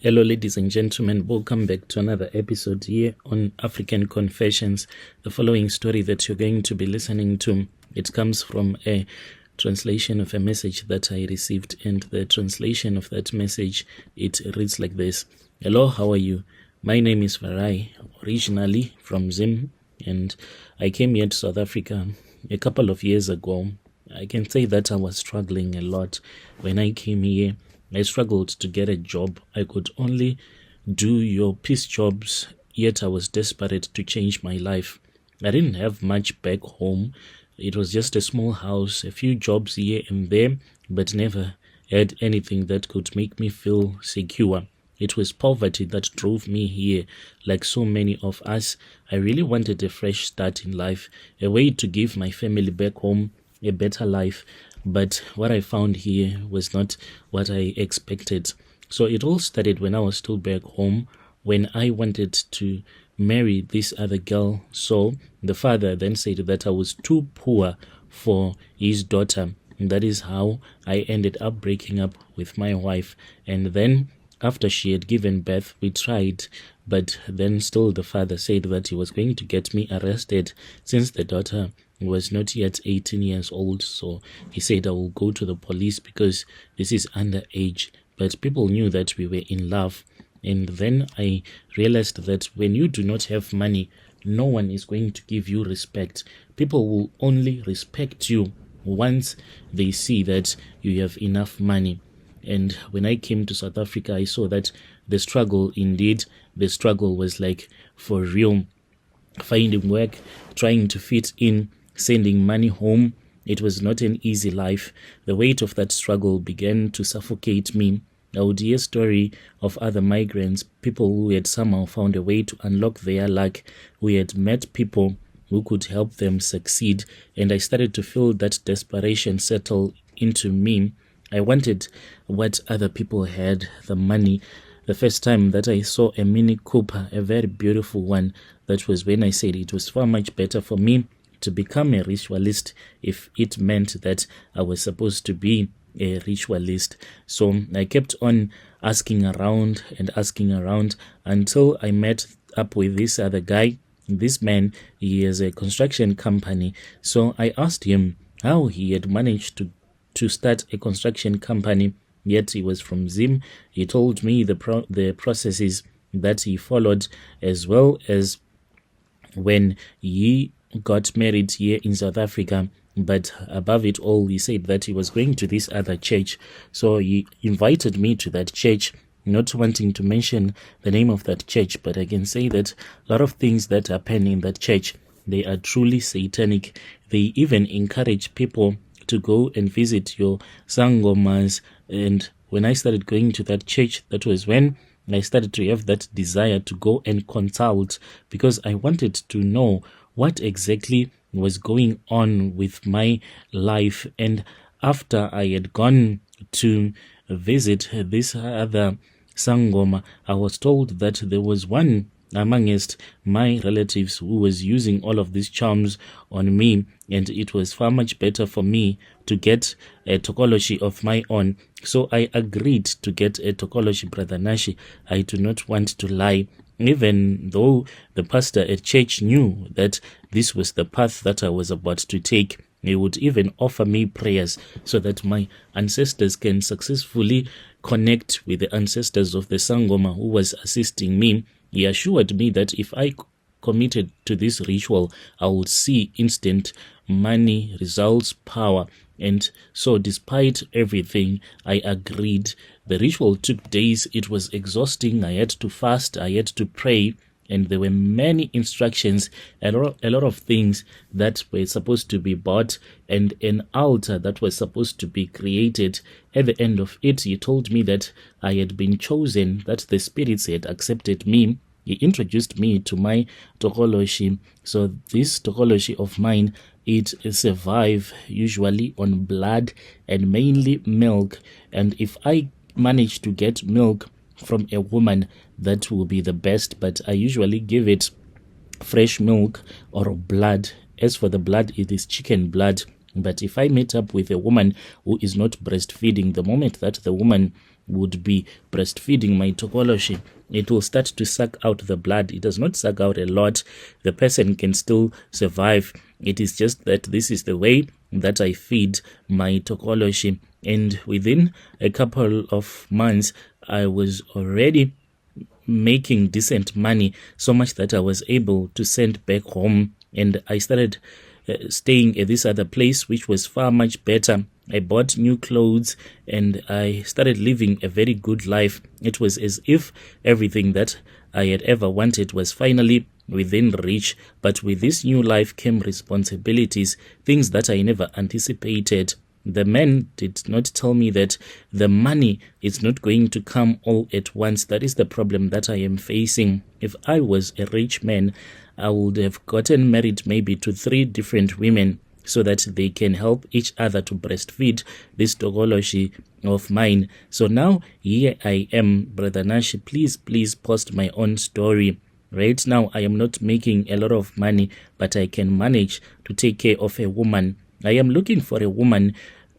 Hello, ladies and gentlemen. Welcome back to another episode here on African Confessions. The following story that you're going to be listening to, it comes from a translation of a message that I received, and the translation of that message, it reads like this. Hello, how are you? My name is Farai, originally from Zim, and I came here to South Africa a couple of years ago. I can say that I was struggling a lot when I came here. I struggled to get a job. I could only do your piece jobs, yet I was desperate to change my life. I didn't have much back home. It was just a small house, a few jobs here and there, but never had anything that could make me feel secure. It was poverty that drove me here. Like so many of us, I really wanted a fresh start in life, a way to give my family back home a better life. But what I found here was not what I expected. So it all started when I was still back home, when I wanted to marry this other girl. So the father then said that I was too poor for his daughter. And that is how I ended up breaking up with my wife. And then after she had given birth, we tried, but then still the father said that he was going to get me arrested since the daughter was not yet 18 years old. So he said I will go to the police because this is underage. But people knew that we were in love. And then I realized that when you do not have money, no one is going to give you respect. People will only respect you once they see that you have enough money. And when I came to South Africa, I saw that the struggle was like for real. Finding work, trying to fit in, sending money home. It was not an easy life. The weight of that struggle began to suffocate me. I would hear story of other migrants, people who had somehow found a way to unlock their luck, who had met people who could help them succeed, and I started to feel that desperation settle into me. I wanted what other people had, the money. The first time that I saw a Mini Cooper, a very beautiful one, that was when I said it was far much better for me to become a ritualist if it meant that I was supposed to be a ritualist. So I kept on asking around until I met up with this other guy. This man, he has a construction company. So I asked him how he had managed to start a construction company, yet he was from Zim. He told me the processes that he followed, as well as when he got married here in South Africa. But above it all, he said that he was going to this other church. So he invited me to that church, not wanting to mention the name of that church, but I can say that a lot of things that happen in that church, they are truly satanic. They even encourage people to go and visit your sangomas. And when I started going to that church, that was when I started to have that desire to go and consult, because I wanted to know what exactly was going on with my life. And after I had gone to visit this other sangoma, I was told that there was one amongst my relatives who was using all of these charms on me, and it was far much better for me to get a Tokoloshe of my own. So I agreed to get a Tokoloshe, Brother Nashi. I do not want to lie. Even though the pastor at church knew that this was the path that I was about to take, he would even offer me prayers so that my ancestors can successfully connect with the ancestors of the Sangoma who was assisting me. He assured me that if I committed to this ritual, I would see instant money, results, power. And so despite everything, I agreed. The ritual took days. It was exhausting. I had to fast. I had to pray. And there were many instructions, a lot of things that were supposed to be bought, and an altar that was supposed to be created. At the end of it, he told me that I had been chosen, that the spirits had accepted me. He introduced me to my Tokoloshe. So this Tokoloshe of mine, it survives usually on blood and mainly milk. And if I manage to get milk from a woman, that will be the best, but I usually give it fresh milk or blood. As for the blood, it is chicken blood. But if I meet up with a woman who is not breastfeeding, the moment that the woman would be breastfeeding my Tokoloshe, it will start to suck out the blood. It does not suck out a lot. The person can still survive. It is just that this is the way that I feed my Tokoloshe. And within a couple of months, I was already making decent money, so much that I was able to send back home. And I started staying at this other place, which was far much better. I bought new clothes and I started living a very good life. It was as if everything that I had ever wanted was finally within reach. But with this new life came responsibilities, things that I never anticipated. The man did not tell me that the money is not going to come all at once. That is the problem that I am facing. If I was a rich man, I would have gotten married maybe to 3 different women so that they can help each other to breastfeed this Tokoloshe of mine. So now here I am, Brother Nash. Please post my own story. Right now I am not making a lot of money, but I can manage to take care of a woman. I am looking for a woman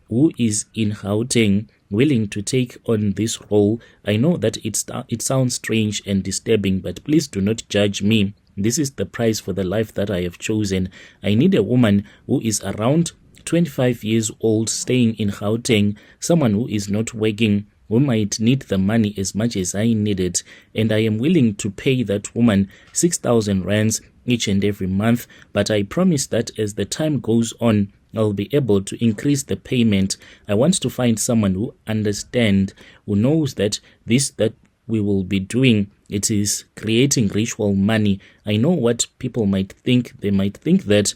who is in Gauteng, willing to take on this role. I know that it sounds strange and disturbing, but please do not judge me. This is the price for the life that I have chosen. I need a woman who is around 25 years old, staying in Gauteng, someone who is not working, who might need the money as much as I need it, and I am willing to pay that woman 6,000 rands each and every month. But I promise that as the time goes on, I'll be able to increase the payment. I want to find someone who understands, who knows that this that we will be doing, it is creating ritual money. I know what people might think. They might think that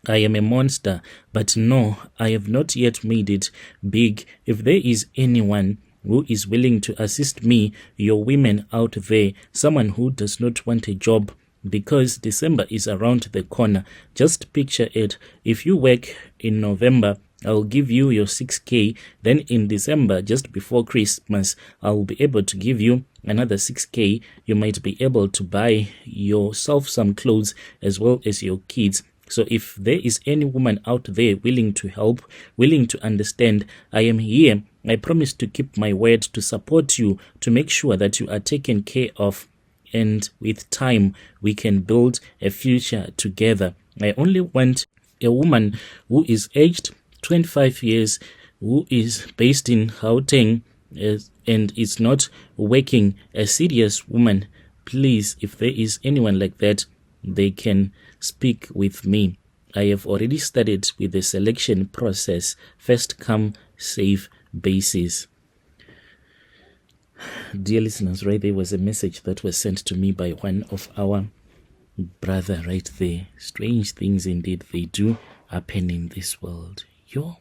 I am a monster, but no, I have not yet made it big. If there is anyone who is willing to assist me, your women out there, someone who does not want a job, because December is around the corner. Just picture it. If you work in November, I'll give you your 6K. Then in December, just before Christmas, I'll be able to give you another 6K. You might be able to buy yourself some clothes as well as your kids. So if there is any woman out there willing to help, willing to understand, I am here. I promise to keep my word, to support you, to make sure that you are taken care of. And with time, we can build a future together. I only want a woman who is aged 25 years, who is based in Gauteng, and is not working, a serious woman. Please, if there is anyone like that, they can speak with me. I have already started with the selection process, first come, safe basis. Dear listeners, right there was a message that was sent to me by one of our brother right there. Strange things indeed they do happen in this world. Yo.